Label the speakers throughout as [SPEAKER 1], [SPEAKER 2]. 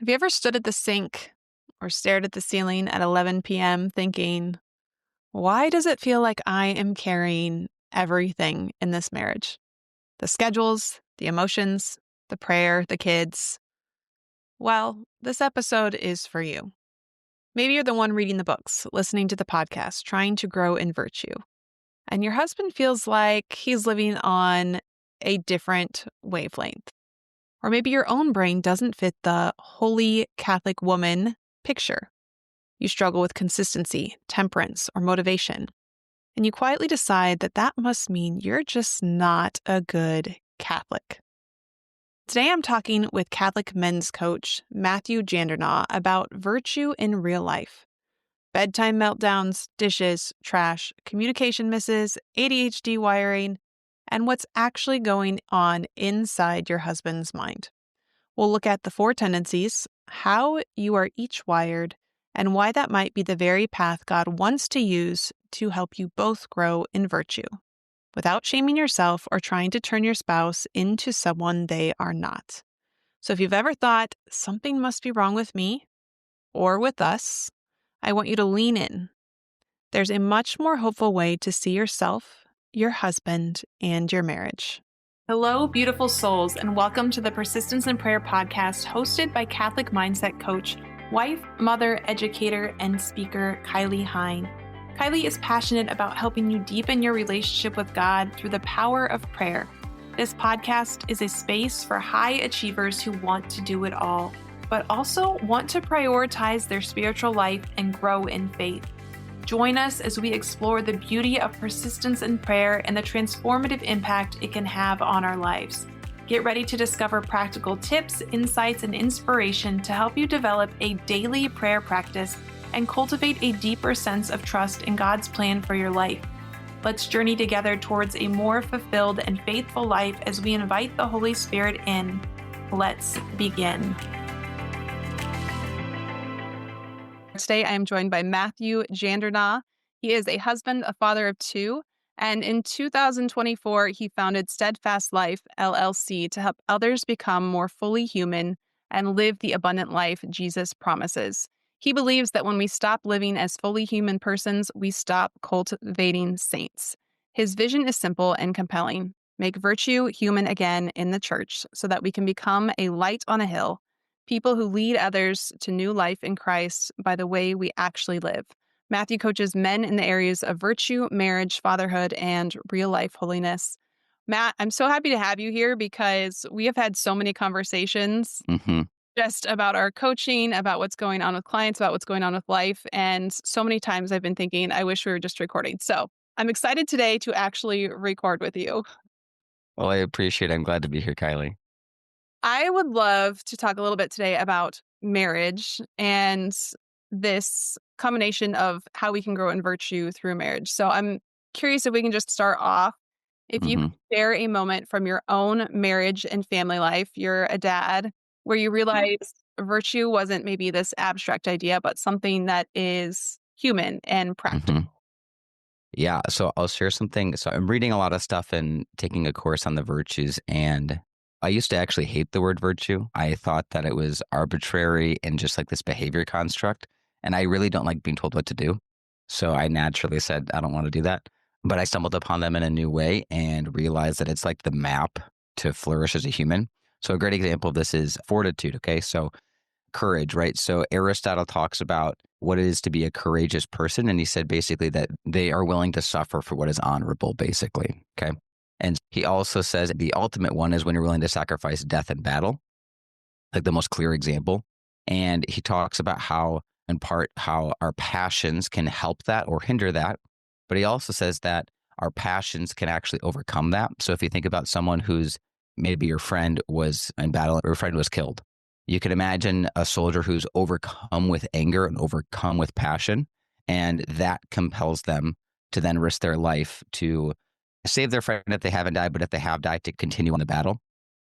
[SPEAKER 1] Have you ever stood at the sink or stared at the ceiling at 11 p.m. thinking, why does it feel like I am carrying everything in this marriage? The schedules, the emotions, the prayer, the kids. Well, this episode is for you. Maybe you're the one reading the books, listening to the podcast, trying to grow in virtue. And your husband feels like he's living on a different wavelength. Or maybe your own brain doesn't fit the holy Catholic woman picture. You struggle with consistency, temperance, or motivation. And you quietly decide that that must mean you're just not a good Catholic. Today I'm talking with Catholic men's coach Matthew Jandernoa about virtue in real life. Bedtime meltdowns, dishes, trash, communication misses, ADHD wiring, and what's actually going on inside your husband's mind. We'll look at the four tendencies, how you are each wired, and why that might be the very path God wants to use to help you both grow in virtue, without shaming yourself or trying to turn your spouse into someone they are not. So if you've ever thought, something must be wrong with me or with us, I want you to lean in. There's a much more hopeful way to see yourself, your husband, and your marriage. Hello, beautiful souls, and welcome to the Persistence in Prayer podcast hosted by Catholic mindset coach, wife, mother, educator, and speaker Kylie Hine. Kylie is passionate about helping you deepen your relationship with God through the power of prayer. This podcast is a space for high achievers who want to do it all, but also want to prioritize their spiritual life and grow in faith. Join us as we explore the beauty of persistence in prayer and the transformative impact it can have on our lives. Get ready to discover practical tips, insights, and inspiration to help you develop a daily prayer practice and cultivate a deeper sense of trust in God's plan for your life. Let's journey together towards a more fulfilled and faithful life as we invite the Holy Spirit in. Let's begin. Today, I am joined by Matthew Jandernoa. He is a husband, a father of two, and in 2024, he founded Steadfast Life, LLC, to help others become more fully human and live the abundant life Jesus promises. He believes that when we stop living as fully human persons, we stop cultivating saints. His vision is simple and compelling. Make virtue human again in the church so that we can become a light on a hill, people who lead others to new life in Christ by the way we actually live. Matthew coaches men in the areas of virtue, marriage, fatherhood, and real-life holiness. Matt, I'm so happy to have you here because we have had so many conversations just about our coaching, about what's going on with clients, about what's going on with life. And so many times I've been thinking, I wish we were just recording. So I'm excited today to actually record with you.
[SPEAKER 2] Well, I appreciate it. I'm glad to be here, Kylie.
[SPEAKER 1] I would love to talk a little bit today about marriage and this combination of how we can grow in virtue through marriage. So I'm curious if we can just start off. If you could share a moment from your own marriage and family life, you're a dad, where you realized virtue wasn't maybe this abstract idea, but something that is human and practical.
[SPEAKER 2] Yeah, so I'll share something. So I'm reading a lot of stuff and taking a course on the virtues, and I used to actually hate the word virtue. I thought that it was arbitrary and just like this behavior construct, and I really don't like being told what to do. So I naturally said, I don't want to do that. But I stumbled upon them in a new way and realized that it's like the map to flourish as a human. So a great example of this is fortitude, okay? So courage, right? So Aristotle talks about what it is to be a courageous person. And he said basically that they are willing to suffer for what is honorable, basically. Okay. And he also says the ultimate one is when you're willing to sacrifice death in battle, like the most clear example. And he talks about how, in part, how our passions can help that or hinder that. But he also says that our passions can actually overcome that. So if you think about someone who's maybe your friend was in battle or your friend was killed, you can imagine a soldier who's overcome with anger and overcome with passion, and that compels them to then risk their life to save their friend if they haven't died, but if they have died, to continue on the battle.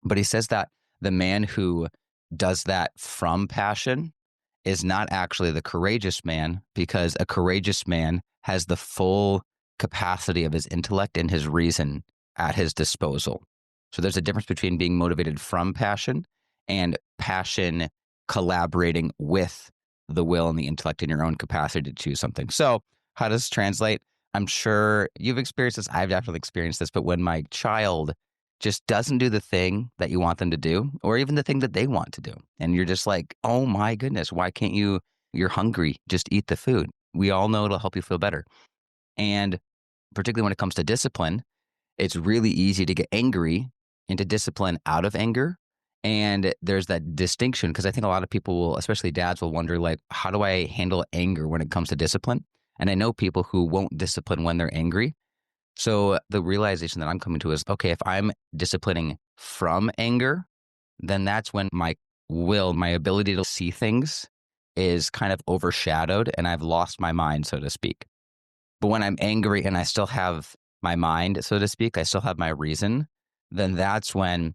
[SPEAKER 2] But he says that the man who does that from passion is not actually the courageous man, because a courageous man has the full capacity of his intellect and his reason at his disposal. So there's a difference between being motivated from passion and passion collaborating with the will and the intellect in your own capacity to choose something. So, how does this translate? I'm sure you've experienced this. I've definitely experienced this. But when my child just doesn't do the thing that you want them to do, or even the thing that they want to do, and you're just like, oh my goodness, why can't you? You're hungry. Just eat the food. We all know it'll help you feel better. And particularly when it comes to discipline, it's really easy to get angry into discipline out of anger. And there's that distinction because I think a lot of people will, especially dads, will wonder, like, how do I handle anger when it comes to discipline? And I know people who won't discipline when they're angry. So the realization that I'm coming to is, okay, if I'm disciplining from anger, then that's when my will, my ability to see things is kind of overshadowed and I've lost my mind, so to speak. But when I'm angry and I still have my mind, so to speak, I still have my reason, then that's when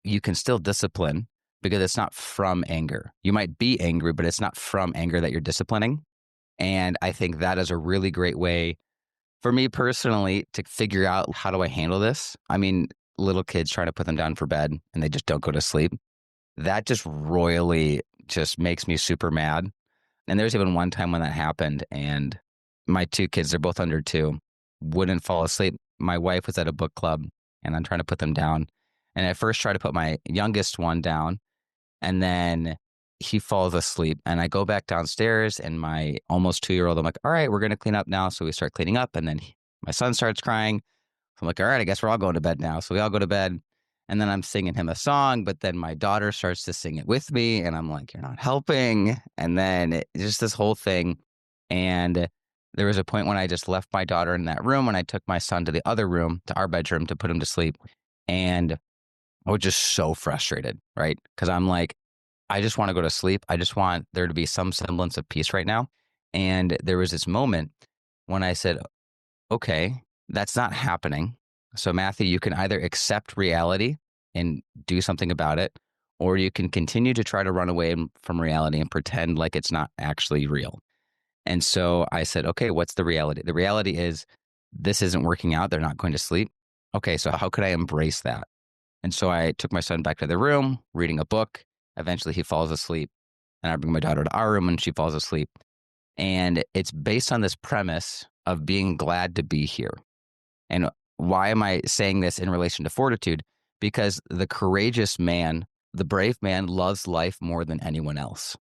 [SPEAKER 2] you can still discipline because it's not from anger. You might be angry, but it's not from anger that you're disciplining. And I think that is a really great way for me personally to figure out, how do I handle this? I mean, little kids trying to put them down for bed and they just don't go to sleep. That just royally just makes me super mad. And there's even one time when that happened, and my two kids, they're both under two, wouldn't fall asleep. My wife was at a book club, and I'm trying to put them down. And I first try to put my youngest one down, and then he falls asleep. And I go back downstairs, and my almost 2-year-old, I'm like, all right, we're going to clean up now. So we start cleaning up, and then my son starts crying. I'm like, all right, I guess we're all going to bed now. So we all go to bed. And then I'm singing him a song, but then my daughter starts to sing it with me. And I'm like, you're not helping. And then just this whole thing. And there was a point when I just left my daughter in that room and I took my son to the other room, to our bedroom, to put him to sleep. And I was just so frustrated, right? Because I'm like, I just want to go to sleep. I just want there to be some semblance of peace right now. And there was this moment when I said, okay, that's not happening. So, Matthew, you can either accept reality and do something about it, or you can continue to try to run away from reality and pretend like it's not actually real. And so I said, okay, what's the reality? The reality is this isn't working out. They're not going to sleep. Okay, so how could I embrace that? And so I took my son back to the room, reading a book. Eventually, he falls asleep. And I bring my daughter to our room and she falls asleep. And it's based on this premise of being glad to be here. And why am I saying this in relation to fortitude? Because the courageous man, the brave man, loves life more than anyone else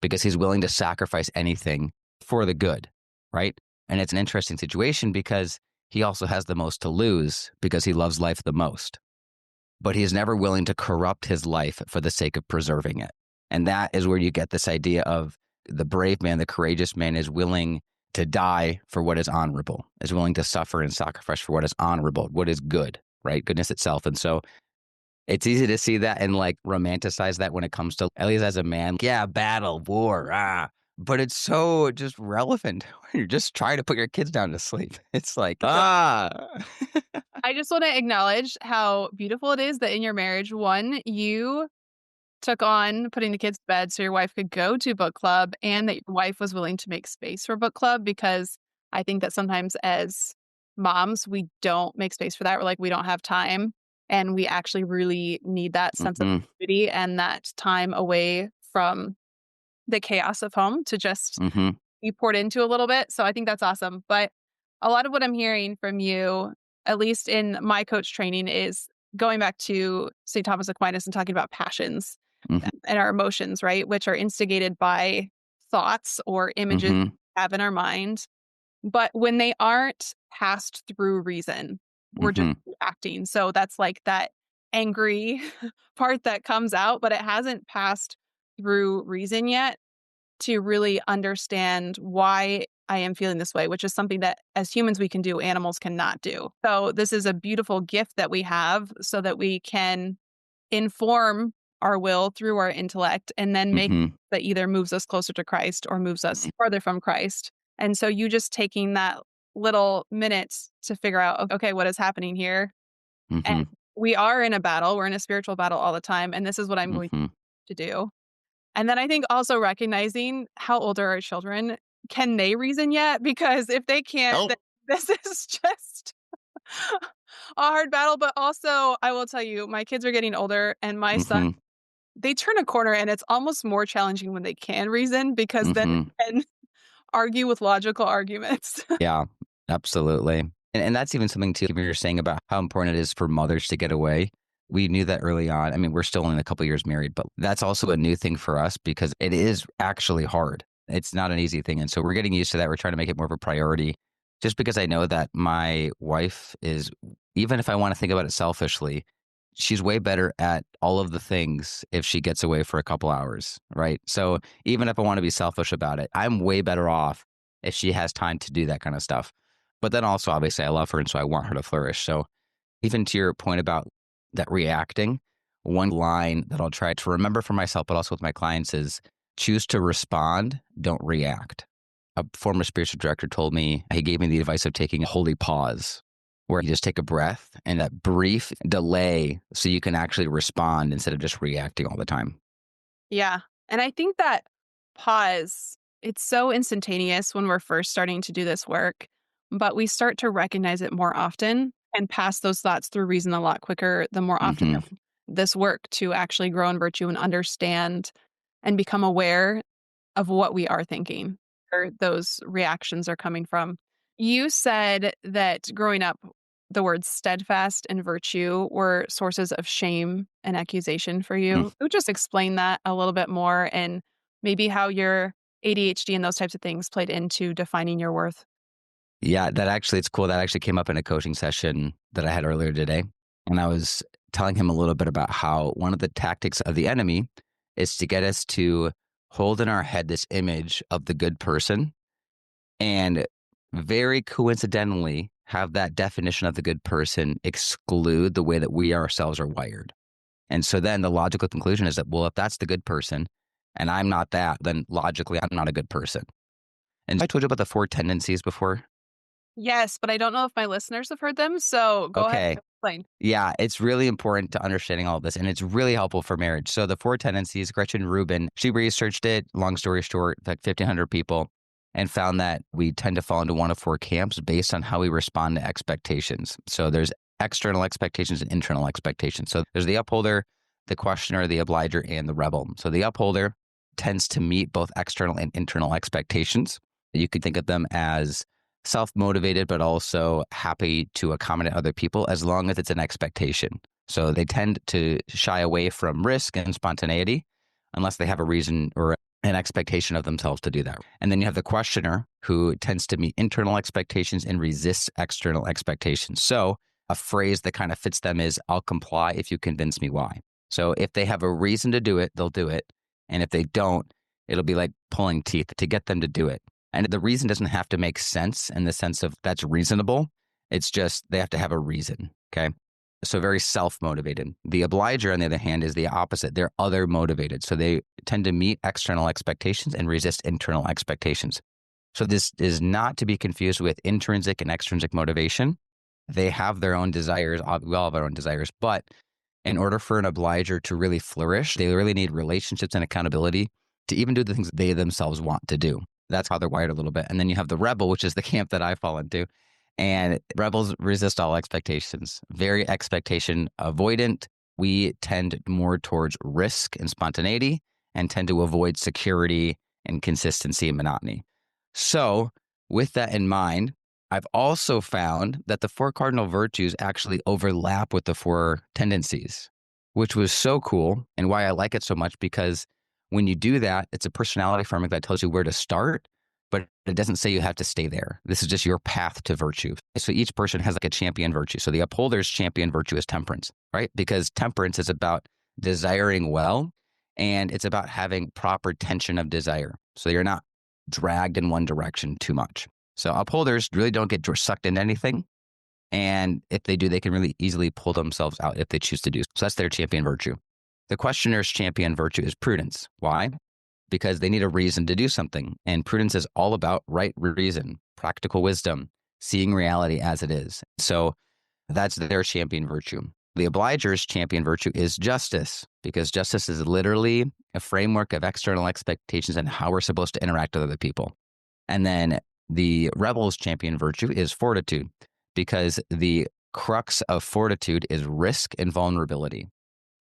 [SPEAKER 2] because he's willing to sacrifice anything for the good, right? And it's an interesting situation because he also has the most to lose because he loves life the most. But he is never willing to corrupt his life for the sake of preserving it. And that is where you get this idea of the brave man, the courageous man is willing to die for what is honorable, is willing to suffer and sacrifice for what is honorable, what is good, right? Goodness itself. And so it's easy to see that and like romanticize that when it comes to, at least as a man, yeah, battle, war, but it's so just relevant when you're just trying to put your kids down to sleep. It's like,
[SPEAKER 1] I just want to acknowledge how beautiful it is that in your marriage, one, you took on putting the kids to bed so your wife could go to book club and that your wife was willing to make space for book club, because I think that sometimes as moms, we don't make space for that. We're like, we don't have time. And we actually really need that sense of
[SPEAKER 2] mm-hmm,
[SPEAKER 1] community and that time away from the chaos of home to just
[SPEAKER 2] mm-hmm,
[SPEAKER 1] be poured into a little bit. So I think that's awesome. But a lot of what I'm hearing from you, at least in my coach training, is going back to St. Thomas Aquinas and talking about passions
[SPEAKER 2] mm-hmm,
[SPEAKER 1] and our emotions, right? Which are instigated by thoughts or images
[SPEAKER 2] mm-hmm,
[SPEAKER 1] we have in our mind. But when they aren't passed through reason, we're just
[SPEAKER 2] mm-hmm,
[SPEAKER 1] acting. So that's like that angry part that comes out, but it hasn't passed through reason yet to really understand why I am feeling this way, which is something that as humans we can do, animals cannot do. So this is a beautiful gift that we have so that we can inform our will through our intellect and then make
[SPEAKER 2] mm-hmm,
[SPEAKER 1] that either moves us closer to Christ or moves us farther from Christ. And so you just taking that little minutes to figure out, okay, what is happening here? And
[SPEAKER 2] mm-hmm,
[SPEAKER 1] we are in a battle. We're in a spiritual battle all the time. And this is what I'm going
[SPEAKER 2] mm-hmm.
[SPEAKER 1] to do. And then I think also recognizing how old are our children. Can they reason yet? Because if they can't, then
[SPEAKER 2] Oh,
[SPEAKER 1] this is just a hard battle. But also, I will tell you, my kids are getting older, and my son
[SPEAKER 2] mm-hmm,
[SPEAKER 1] they turn a corner and it's almost more challenging when they can reason because then
[SPEAKER 2] Hmm.
[SPEAKER 1] they can argue with logical arguments.
[SPEAKER 2] Yeah, absolutely. And that's even something too, when you're saying about how important it is for mothers to get away. We knew that early on. I mean, we're still only a couple years married, but that's also a new thing for us because it is actually hard. It's not an easy thing. And so we're getting used to that. We're trying to make it more of a priority just because I know that my wife is, even if I want to think about it selfishly, she's way better at all of the things if she gets away for a couple hours, right? So even if I want to be selfish about it, I'm way better off if she has time to do that kind of stuff. But then also, obviously, I love her. And so I want her to flourish. So even to your point about that reacting, one line that I'll try to remember for myself, but also with my clients is choose to respond, don't react. A former spiritual director told me, he gave me the advice of taking a holy pause, where you just take a breath and that brief delay so you can actually respond instead of just reacting all the time.
[SPEAKER 1] Yeah. And I think that pause, it's so instantaneous when we're first starting to do this work, but we start to recognize it more often and pass those thoughts through reason a lot quicker the more often
[SPEAKER 2] Hmm.
[SPEAKER 1] that this work to actually grow in virtue and understand and become aware of what we are thinking or those reactions are coming from. You said that growing up, the words steadfast and virtue were sources of shame and accusation for you. Could you just explain that a little bit more and maybe how your ADHD and those types of things played into defining your worth?
[SPEAKER 2] Yeah, that actually, it's cool. That actually came up in a coaching session that I had earlier today. And I was telling him a little bit about how one of the tactics of the enemy is to get us to hold in our head this image of the good person and very coincidentally have that definition of the good person exclude the way that we ourselves are wired. And so then the logical conclusion is that, well, if that's the good person and I'm not that, then logically I'm not a good person. And I told you about the four tendencies before.
[SPEAKER 1] Yes, but I don't know if my listeners have heard them. So go ahead
[SPEAKER 2] Okay.
[SPEAKER 1] and explain.
[SPEAKER 2] Yeah, it's really important to understanding all of this, and it's really helpful for marriage. So the four tendencies, Gretchen Rubin, she researched it, long story short, like 1,500 people, and found that we tend to fall into one of four camps based on how we respond to expectations. So there's external expectations and internal expectations. So there's the upholder, the questioner, the obliger, and the rebel. So the upholder tends to meet both external and internal expectations. You could think of them as self-motivated, but also happy to accommodate other people as long as it's an expectation. So they tend to shy away from risk and spontaneity unless they have a reason or an expectation of themselves to do that. And then you have the questioner who tends to meet internal expectations and resists external expectations. So a phrase that kind of fits them is, I'll comply if you convince me why. So if they have a reason to do it, they'll do it. And if they don't, it'll be like pulling teeth to get them to do it. And the reason doesn't have to make sense in the sense of that's reasonable. It's just they have to have a reason. Okay. So very self motivated. The obliger, on the other hand, is the opposite. They're other motivated. So they tend to meet external expectations and resist internal expectations. So this is not to be confused with intrinsic and extrinsic motivation. They have their own desires. We all have our own desires. But in order for an obliger to really flourish, they really need relationships and accountability to even do the things they themselves want to do. That's how they're wired a little bit. And then you have the rebel, which is the camp that I fall into. And rebels resist all expectations, very expectation avoidant. We tend more towards risk and spontaneity and tend to avoid security and consistency and monotony. So, with that in mind, I've also found that the four cardinal virtues actually overlap with the four tendencies, which was so cool and why I like it so much because when you do that, it's a personality framework that tells you where to start, but it doesn't say you have to stay there. This is just your path to virtue. So each person has like a champion virtue. So the upholder's champion virtue is temperance, right? Because temperance is about desiring well and it's about having proper tension of desire. So you're not dragged in one direction too much. So upholders really don't get sucked into anything. And if they do, they can really easily pull themselves out if they choose to do. So that's their champion virtue. The questioner's champion virtue is prudence. Why? Because they need a reason to do something. And prudence is all about right reason, practical wisdom, seeing reality as it is. So that's their champion virtue. The obliger's champion virtue is justice, because justice is literally a framework of external expectations and how we're supposed to interact with other people. And then the rebel's champion virtue is fortitude, because the crux of fortitude is risk and vulnerability.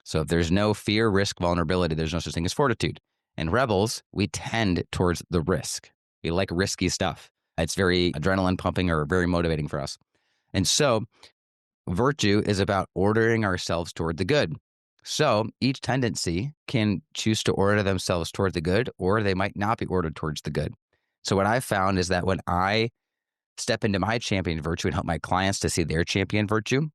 [SPEAKER 2] So if there's no fear, risk, vulnerability, there's no such thing as fortitude. And rebels, we tend towards the risk. We like risky stuff. It's very adrenaline pumping or very motivating for us. And so virtue is about ordering ourselves toward the good. So each tendency can choose to order themselves toward the good, or they might not be ordered towards the good. So what I've found is that when I step into my champion virtue and help my clients to see their champion virtue,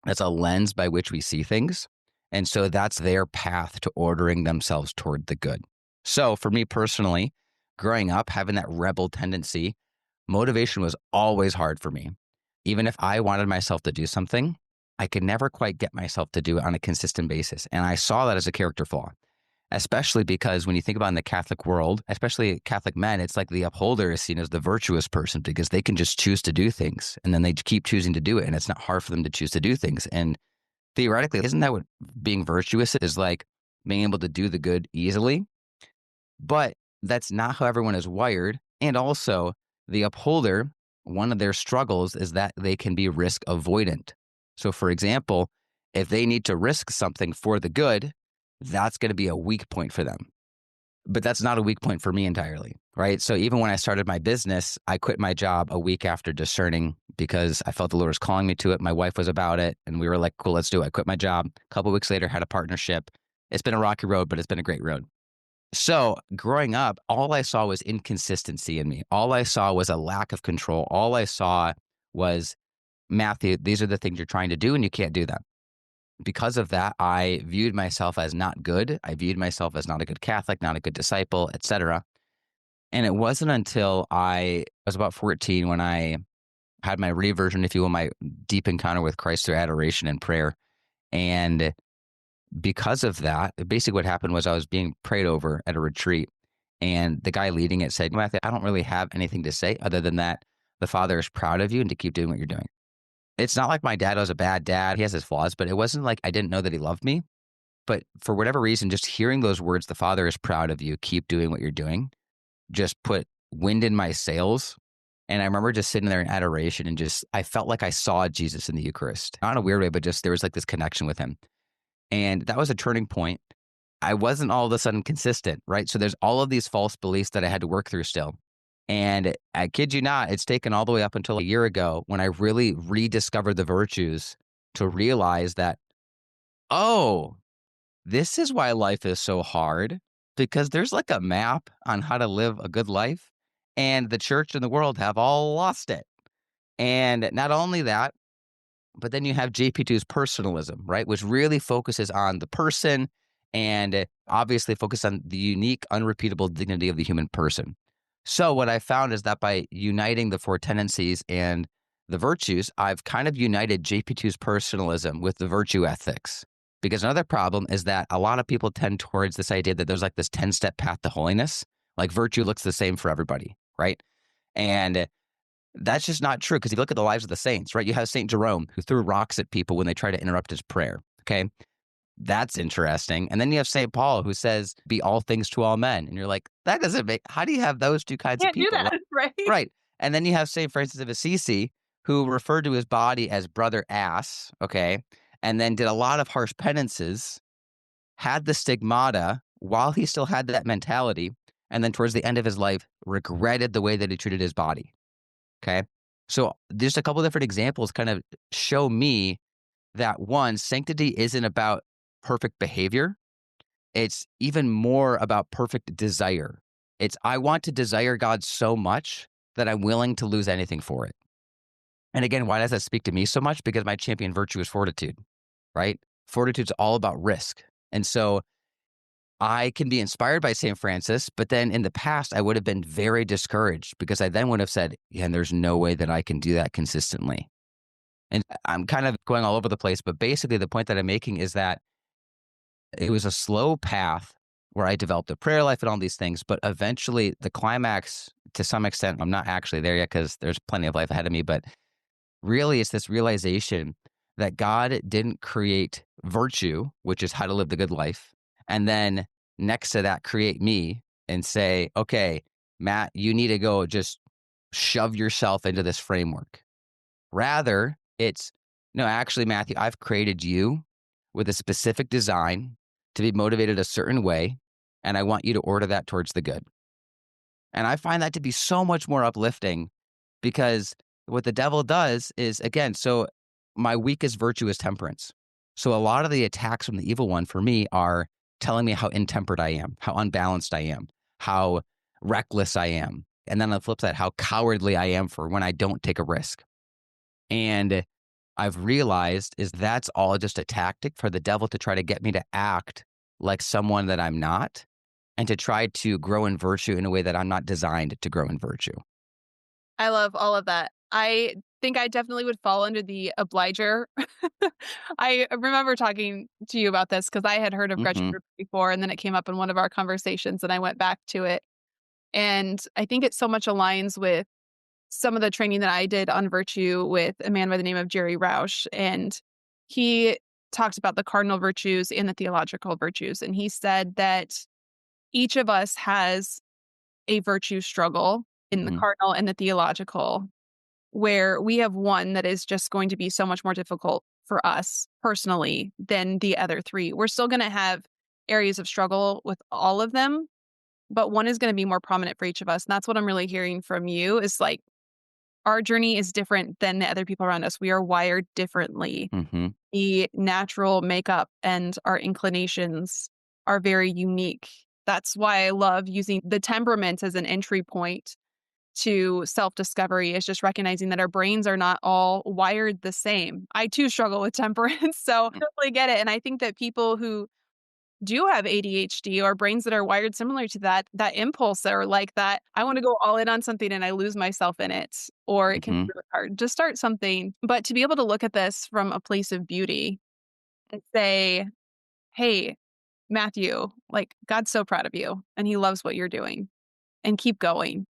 [SPEAKER 2] that's a lens by which we see things. And so that's their path to ordering themselves toward the good. So for me personally, growing up, having that rebel tendency, motivation was always hard for me. Even if I wanted myself to do something, I could never quite get myself to do it on a consistent basis. And I saw that as a character flaw, especially because when you think about in the Catholic world, especially Catholic men, it's like the upholder is seen as the virtuous person because they can just choose to do things and then they keep choosing to do it. And it's not hard for them to choose to do things. And theoretically, isn't that what being virtuous is like? Being able to do the good easily? But that's not how everyone is wired. And also, the upholder, one of their struggles is that they can be risk avoidant. So, for example, if they need to risk something for the good, that's going to be a weak point for them. But that's not a weak point for me entirely, right? So even when I started my business, I quit my job a week after discerning because I felt the Lord was calling me to it. My wife was about it, and we were like, cool, let's do it. I quit my job. A couple of weeks later, had a partnership. It's been a rocky road, but it's been a great road. So growing up, all I saw was inconsistency in me. All I saw was a lack of control. All I saw was, Matthew, these are the things you're trying to do, and you can't do them. Because of that, I viewed myself as not good. I viewed myself as not a good Catholic, not a good disciple, etc. And it wasn't until I was about 14 when I had my reversion, if you will, my deep encounter with Christ through adoration and prayer. And because of that, basically what happened was I was being prayed over at a retreat. And the guy leading it said, Matthew, I don't really have anything to say other than that the Father is proud of you and to keep doing what you're doing. It's not like my dad was a bad dad. He has his flaws, but it wasn't like I didn't know that he loved me. But for whatever reason, just hearing those words, the Father is proud of you, keep doing what you're doing, just put wind in my sails. And I remember just sitting there in adoration and just, I felt like I saw Jesus in the Eucharist. Not in a weird way, but just there was like this connection with him. And that was a turning point. I wasn't all of a sudden consistent, right? So there's all of these false beliefs that I had to work through still. And I kid you not, it's taken all the way up until a year ago when I really rediscovered the virtues to realize that, oh, this is why life is so hard, because there's like a map on how to live a good life. And the church and the world have all lost it. And not only that, but then you have JP2's personalism, right? Which really focuses on the person and obviously focus on the unique, unrepeatable dignity of the human person. So what I found is that by uniting the four tendencies and the virtues, I've kind of united JP2's personalism with the virtue ethics. Because another problem is that a lot of people tend towards this idea that there's like this 10-step path to holiness. Like virtue looks the same for everybody, right? And that's just not true because if you look at the lives of the saints, right? You have St. Jerome who threw rocks at people when they try to interrupt his prayer. Okay. That's interesting. And then you have St. Paul who says, be all things to all men. And you're like, that doesn't make, how do you have those two kinds of
[SPEAKER 1] Can't do
[SPEAKER 2] people?
[SPEAKER 1] that, right?
[SPEAKER 2] Right. And then you have St. Francis of Assisi who referred to his body as brother ass. Okay. And then did a lot of harsh penances, had the stigmata while he still had that mentality. And then towards the end of his life, regretted the way that he treated his body. Okay. So just a couple of different examples kind of show me that one, sanctity isn't about perfect behavior. It's even more about perfect desire. It's, I want to desire God so much that I'm willing to lose anything for it. And again, why does that speak to me so much? Because my champion virtue is fortitude, right? Fortitude's all about risk. And so I can be inspired by St. Francis, but then in the past, I would have been very discouraged because I then would have said, yeah, and there's no way that I can do that consistently. And I'm kind of going all over the place, but basically the point that I'm making is that it was a slow path where I developed a prayer life and all these things, but eventually the climax, to some extent, I'm not actually there yet because there's plenty of life ahead of me, but really it's this realization that God didn't create virtue, which is how to live the good life, and then next to that create me and say, okay, Matt, you need to go just shove yourself into this framework. Rather, it's, no, actually, Matthew, I've created you. with a specific design to be motivated a certain way. And I want you to order that towards the good. And I find that to be so much more uplifting because what the devil does is, again, so my weakest virtue is temperance. So a lot of the attacks from the evil one for me are telling me how intemperate I am, how unbalanced I am, how reckless I am. And then on the flip side, how cowardly I am for when I don't take a risk. And I've realized is that's all just a tactic for the devil to try to get me to act like someone that I'm not and to try to grow in virtue in a way that I'm not designed to grow in virtue.
[SPEAKER 1] I love all of that. I think I definitely would fall under the obliger. I remember talking to you about this because I had heard of Gretchen
[SPEAKER 2] Mhm.
[SPEAKER 1] Rubin before, and then it came up in one of our conversations, and I went back to it. And I think it so much aligns with some of the training that I did on virtue with a man by the name of Jerry Roush. And he talks about the cardinal virtues and the theological virtues. And he said that each of us has a virtue struggle in the
[SPEAKER 2] Mhm.
[SPEAKER 1] cardinal and the theological, where we have one that is just going to be so much more difficult for us personally than the other three. We're still going to have areas of struggle with all of them, but one is going to be more prominent for each of us. And that's what I'm really hearing from you is like our journey is different than the other people around us. We are wired differently.
[SPEAKER 2] Mhm.
[SPEAKER 1] The natural makeup and our inclinations are very unique. That's why I love using the temperament as an entry point to self-discovery, is just recognizing that our brains are not all wired the same. I too struggle with temperance, so I
[SPEAKER 2] Mm.
[SPEAKER 1] totally get it. And I think that people who do have ADHD or brains that are wired similar to that, that impulse or like that, I want to go all in on something and I lose myself in it, or it can be
[SPEAKER 2] Mhm.
[SPEAKER 1] really hard. Just start something. But to be able to look at this from a place of beauty and say, hey, Matthew, like God's so proud of you and he loves what you're doing and keep going.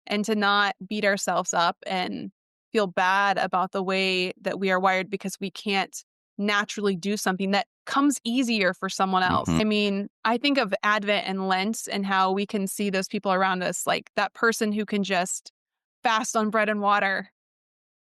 [SPEAKER 1] And to not beat ourselves up and feel bad about the way that we are wired because we can't naturally do something that comes easier for someone else.
[SPEAKER 2] Mhm.
[SPEAKER 1] I mean, I think of Advent and Lent and how we can see those people around us, like that person who can just fast on bread and water,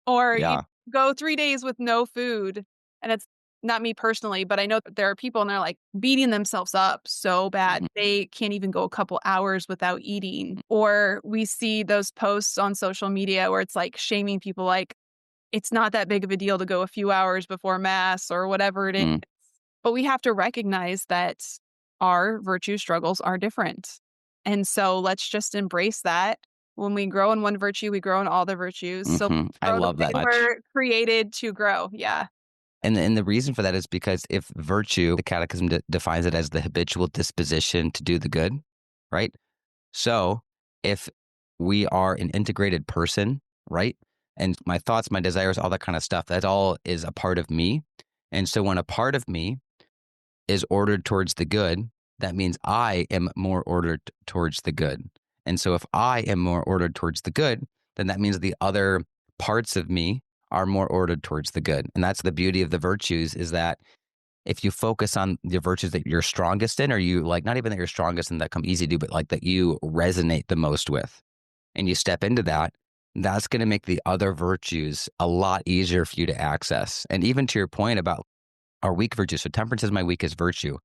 [SPEAKER 1] or you
[SPEAKER 2] Yeah.
[SPEAKER 1] go 3 days with no food. And it's not me personally, but I know that there are people and they're like beating themselves up so bad.
[SPEAKER 2] Mhm.
[SPEAKER 1] They can't even go a couple hours without eating. Or we see those posts on social media where it's like shaming people like, it's not that big of a deal to go a few hours before mass or whatever it is.
[SPEAKER 2] Mm.
[SPEAKER 1] But we have to recognize that our virtue struggles are different. And so let's just embrace that. When we grow in one virtue, we grow in all the virtues. So
[SPEAKER 2] Mhm. I
[SPEAKER 1] grow the
[SPEAKER 2] love
[SPEAKER 1] way
[SPEAKER 2] that much.
[SPEAKER 1] we're created to grow. Yeah.
[SPEAKER 2] And the reason for that is because if virtue, the catechism defines it as the habitual disposition to do the good, right? So if we are an integrated person, right? And my thoughts, my desires, all that kind of stuff, that all is a part of me. And so when a part of me is ordered towards the good, that means I am more ordered towards the good. And so if I am more ordered towards the good, then that means the other parts of me are more ordered towards the good. And that's the beauty of the virtues is that if you focus on the virtues that you're strongest in, or you like, not even that you're strongest and that come easy to do, but like that you resonate the most with, and you step into that, that's going to make the other virtues a lot easier for you to access. And even to your point about our weak virtues. So temperance is my weakest virtue,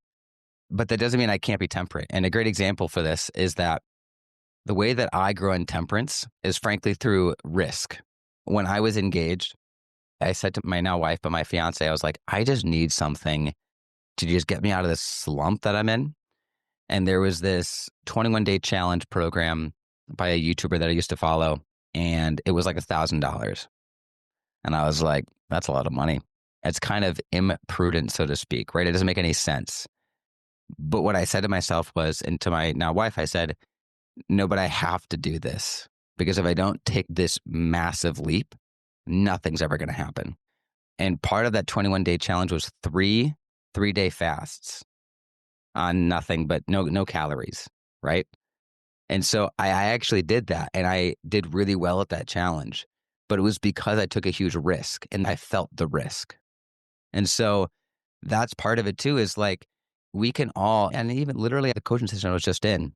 [SPEAKER 2] but that doesn't mean I can't be temperate. And a great example for this is that the way that I grow in temperance is frankly through risk. When I was engaged, I said to my now wife, but my fiance, I was like, I just need something to just get me out of this slump that I'm in. And there was this 21-day challenge program by a YouTuber that I used to follow, and it was like $1,000. And I was like, that's a lot of money. It's kind of imprudent, so to speak, right? It doesn't make any sense. But what I said to myself was, and to my now wife, I said, no, but I have to do this because if I don't take this massive leap, nothing's ever going to happen. And part of that 21-day challenge was three-day fasts on nothing but no calories, right? And so I actually did that and I did really well at that challenge, but it was because I took a huge risk and I felt the risk. And so that's part of it too, is like we can all, and even literally the coaching session I was just in.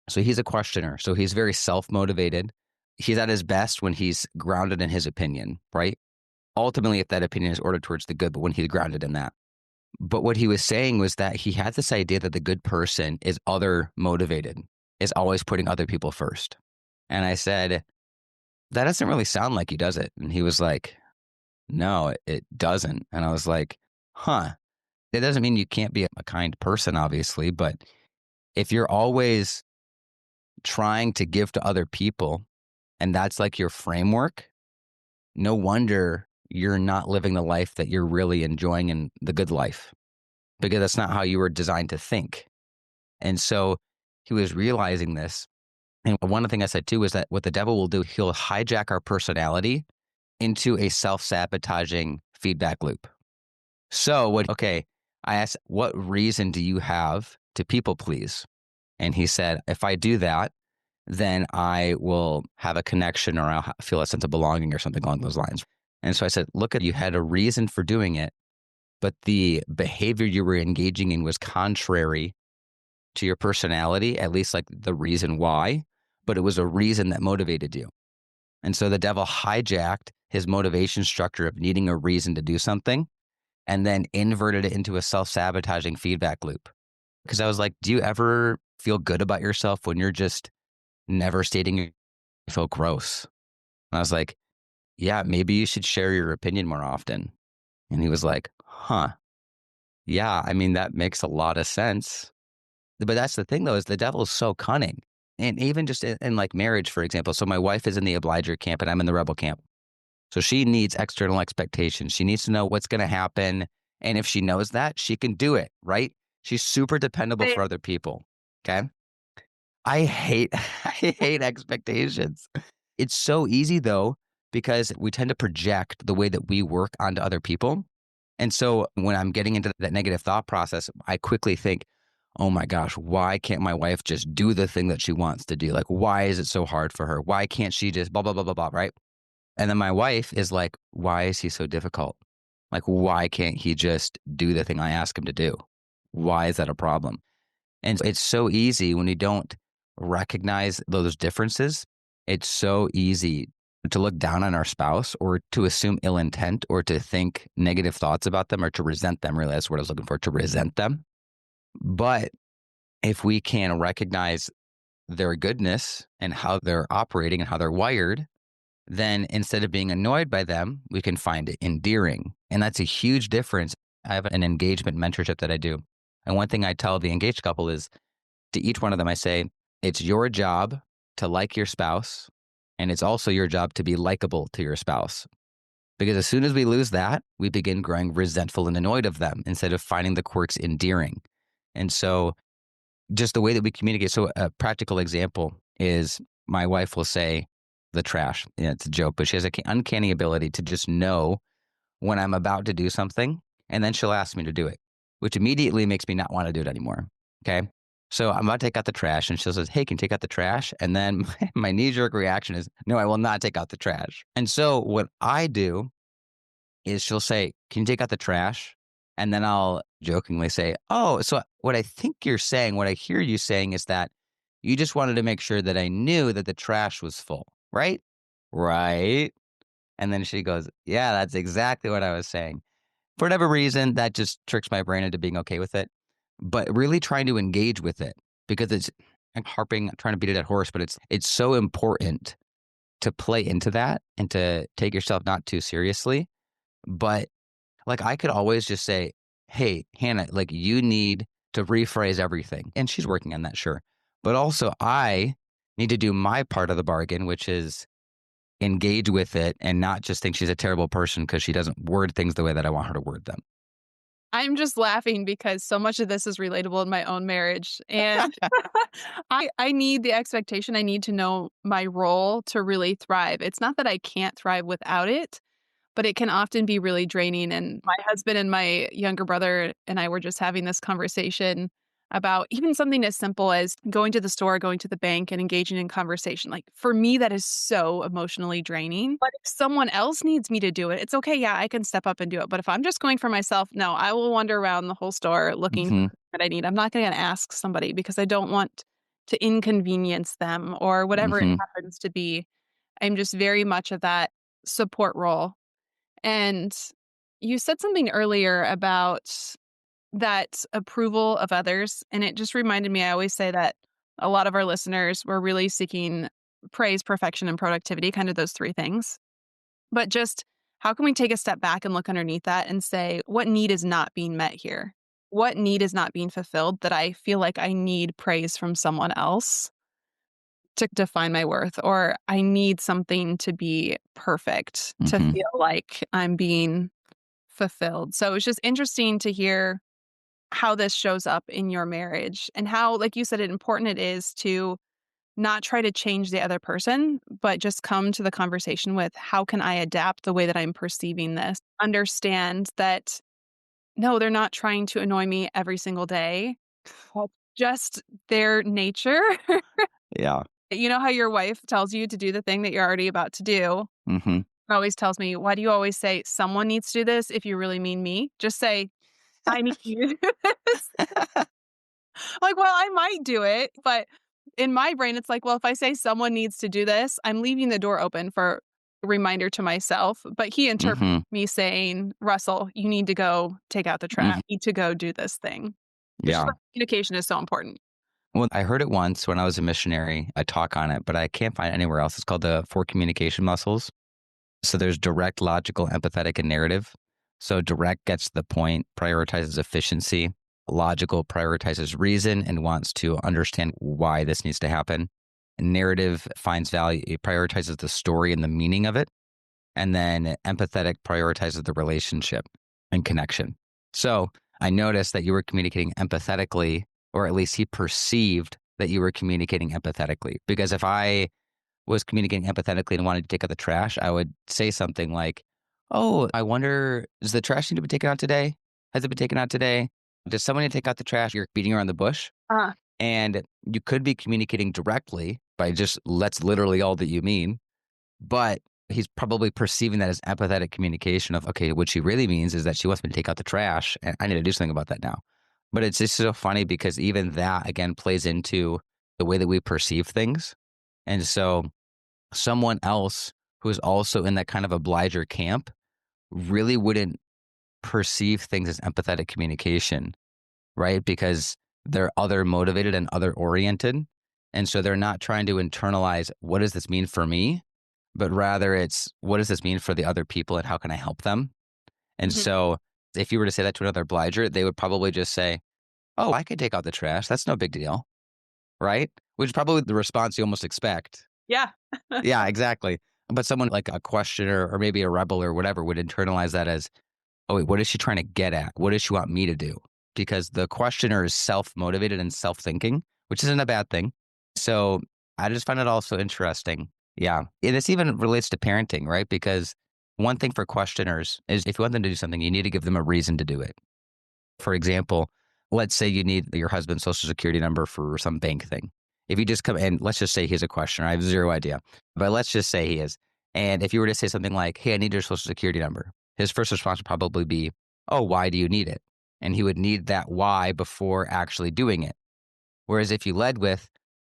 [SPEAKER 2] So he's a questioner. So he's very self motivated. He's at his best when he's grounded in his opinion, right? Ultimately, if that opinion is ordered towards the good, but when he's grounded in that. But what he was saying was that he had this idea that the good person is other motivated, is always putting other people first. And I said, that doesn't really sound like he does it. And he was like, no, it doesn't. And I was like, huh. It doesn't mean you can't be a kind person, obviously, but if you're always trying to give to other people and that's like your framework, no wonder you're not living the life that you're really enjoying in the good life, because that's not how you were designed to think. And so he was realizing this. And one of the things I said too is that what the devil will do, he'll hijack our personality into a self-sabotaging feedback loop. So okay, I asked, what reason do you have to people please? And he said, if I do that, then I will have a connection, or I'll feel a sense of belonging or something along those lines. And so I said, look, you had a reason for doing it, but the behavior you were engaging in was contrary to your personality, at least like the reason why, but it was a reason that motivated you. And so the devil hijacked his motivation structure of needing a reason to do something and then inverted it into a self-sabotaging feedback loop. Because I was like, do you ever feel good about yourself when you're just never stating you feel gross? And I was like, yeah, maybe you should share your opinion more often. And he was like, huh, yeah, I mean, that makes a lot of sense. But that's the thing though, is the devil is so cunning. And even just in like marriage, for example. So my wife is in the obliger camp and I'm in the rebel camp. So she needs external expectations. She needs to know what's going to happen. And if she knows that, she can do it, right? She's super dependable for other people. Okay. I hate I hate expectations. It's so easy though, because we tend to project the way that we work onto other people. And so when I'm getting into that negative thought process, I quickly think, oh my gosh, why can't my wife just do the thing that she wants to do? Like, why is it so hard for her? Why can't she just blah, blah, blah, blah, blah, right? And then my wife is like, why is he so difficult? Like, why can't he just do the thing I ask him to do? Why is that a problem? And it's so easy when you don't recognize those differences. It's so easy to look down on our spouse or to assume ill intent or to think negative thoughts about them or to resent them. Really, that's what I was looking for, to resent them. But if we can recognize their goodness and how they're operating and how they're wired, then instead of being annoyed by them, we can find it endearing. And that's a huge difference. I have an engagement mentorship that I do. And one thing I tell the engaged couple is, to each one of them, I say, it's your job to like your spouse, and it's also your job to be likable to your spouse. Because as soon as we lose that, we begin growing resentful and annoyed of them instead of finding the quirks endearing. And so just the way that we communicate. So a practical example is my wife will say the trash. Yeah, it's a joke, but she has an uncanny ability to just know when I'm about to do something, and then she'll ask me to do it, which immediately makes me not want to do it anymore. Okay. So I'm about to take out the trash, and she says, hey, can you take out the trash? And then my knee jerk reaction is, no, I will not take out the trash. And so what I do is she'll say, can you take out the trash? And then I'll jokingly say, oh, so what I think you're saying, what I hear you saying is that you just wanted to make sure that I knew that the trash was full, right? Right. And then she goes, yeah, that's exactly what I was saying. For whatever reason, that just tricks my brain into being okay with it. But really trying to engage with it, because it's, I'm harping, trying to beat a dead horse, but it's so important to play into that and to take yourself not too seriously. But like I could always just say, hey, Hannah, like you need to rephrase everything. And she's working on that, sure. But also I need to do my part of the bargain, which is engage with it and not just think she's a terrible person because she doesn't word things the way that I want her to word them.
[SPEAKER 1] I'm just laughing because so much of this is relatable in my own marriage, and I need the expectation, I need to know my role to really thrive. It's not that I can't thrive without it, but it can often be really draining, and my husband and my younger brother and I were just having this conversation about even something as simple as going to the store, going to the bank, and engaging in conversation. Like, for me, that is so emotionally draining, but if someone else needs me to do it, it's okay, yeah, I can step up and do it, but if I'm just going for myself, no, I will wander around the whole store looking for
[SPEAKER 2] Hmm.
[SPEAKER 1] what I need. I'm not gonna ask somebody because I don't want to inconvenience them or whatever it
[SPEAKER 2] Hmm.
[SPEAKER 1] happens to be. I'm just very much of that support role. And you said something earlier about that approval of others. And it just reminded me, I always say that a lot of our listeners were really seeking praise, perfection, and productivity, kind of those three things. But just how can we take a step back and look underneath that and say, what need is not being met here? What need is not being fulfilled that I feel like I need praise from someone else to define my worth, or I need something to be perfect to
[SPEAKER 2] Hmm.
[SPEAKER 1] feel like I'm being fulfilled. So it's just interesting to hear how this shows up in your marriage and how, like you said, important it is to not try to change the other person, but just come to the conversation with how can I adapt the way that I'm perceiving this? Understand that no, they're not trying to annoy me every single day. That's just their nature.
[SPEAKER 2] Yeah.
[SPEAKER 1] You know how your wife tells you to do the thing that you're already about to do?
[SPEAKER 2] Hmm.
[SPEAKER 1] Always tells me, why do you always say someone needs to do this if you really mean me? Just say, I need you to do this. Like, well, I might do it, but in my brain, it's like, well, if I say someone needs to do this, I'm leaving the door open for a reminder to myself. But he interprets
[SPEAKER 2] Hmm.
[SPEAKER 1] me saying, Russell, you need to go take out the trash.
[SPEAKER 2] Hmm.
[SPEAKER 1] You need to go do this thing. It's just
[SPEAKER 2] Yeah.
[SPEAKER 1] like communication is so important.
[SPEAKER 2] Well, I heard it once when I was a missionary, a talk on it, but I can't find it anywhere else. It's called the four communication muscles. So there's direct, logical, empathetic, and narrative. So direct gets to the point, prioritizes efficiency. Logical prioritizes reason and wants to understand why this needs to happen. Narrative finds value, it prioritizes the story and the meaning of it. And then empathetic prioritizes the relationship and connection. So I noticed that you were communicating empathetically, or at least he perceived that you were communicating empathetically. Because if I was communicating empathetically and wanted to take out the trash, I would say something like, "Oh, I wonder, does the trash need to be taken out today? Has it been taken out today? Does someone need to take out the trash?" You're beating around the bush.
[SPEAKER 1] Uh,
[SPEAKER 2] And you could be communicating directly by just, that's literally all that you mean. But he's probably perceiving that as empathetic communication of, okay, what she really means is that she wants me to take out the trash and I need to do something about that now. But it's just so funny because even that, again, plays into the way that we perceive things. And so someone else who is also in that kind of obliger camp really wouldn't perceive things as empathetic communication, right? Because they're other motivated and other oriented. And so they're not trying to internalize, what does this mean for me? But rather it's, what does this mean for the other people and how can I help them? And
[SPEAKER 1] mhm.
[SPEAKER 2] so if you were to say that to another obliger, they would probably just say, "Oh, I could take out the trash. That's no big deal." Right? Which is probably the response you almost expect.
[SPEAKER 1] Yeah.
[SPEAKER 2] Yeah, exactly. But someone like a questioner or maybe a rebel or whatever would internalize that as, "Oh, wait, what is she trying to get at? What does she want me to do?" Because the questioner is self-motivated and self-thinking, which isn't a bad thing. So I just find it also interesting. Yeah. And this even relates to parenting, right? Because one thing for questioners is if you want them to do something, you need to give them a reason to do it. For example, let's say you need your husband's social security number for some bank thing. If you just come and let's just say he's a questioner, I have zero idea, but let's just say he is. And if you were to say something like, "Hey, I need your social security number," his first response would probably be, "Oh, why do you need it?" And he would need that why before actually doing it. Whereas if you led with,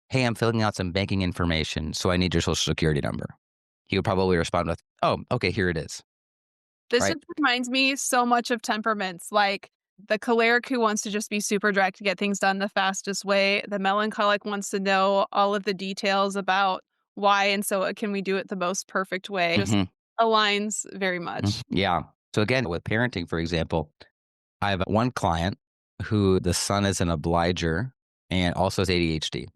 [SPEAKER 2] "Hey, I'm filling out some banking information, so I need your social security number," he would probably respond with, "Oh, okay, here it is."
[SPEAKER 1] This
[SPEAKER 2] Right?
[SPEAKER 1] just reminds me so much of temperaments, like the choleric who wants to just be super direct to get things done the fastest way. The melancholic wants to know all of the details about why, and so can we do it the most perfect way? Just
[SPEAKER 2] Hmm.
[SPEAKER 1] aligns very much.
[SPEAKER 2] Yeah. So again, with parenting, for example, I have one client who the son is an obliger and also has ADHD.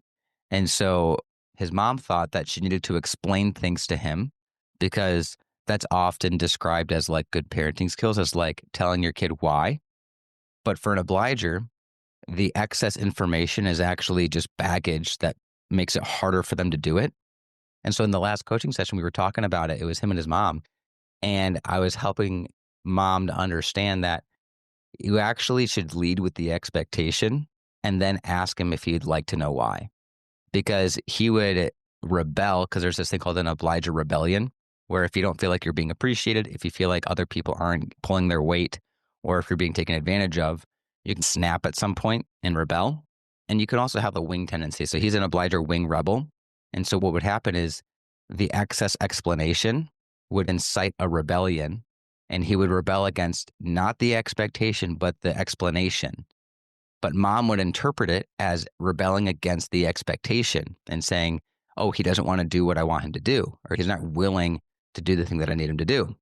[SPEAKER 2] And so his mom thought that she needed to explain things to him because that's often described as like good parenting skills, as like telling your kid why. But for an obliger, the excess information is actually just baggage that makes it harder for them to do it. And so in the last coaching session, we were talking about it. It was him and his mom. And I was helping mom to understand that you actually should lead with the expectation and then ask him if he'd like to know why. Because he would rebel because there's this thing called an obliger rebellion, where if you don't feel like you're being appreciated, if you feel like other people aren't pulling their weight, or if you're being taken advantage of, you can snap at some point and rebel. And you can also have a wing tendency. So he's an obliger wing rebel. And so what would happen is the excess explanation would incite a rebellion. and he would rebel against not the expectation, but the explanation. But mom would interpret it as rebelling against the expectation and saying, oh, he doesn't want to do what I want him to do, or he's not willing to do the thing that I need him to do.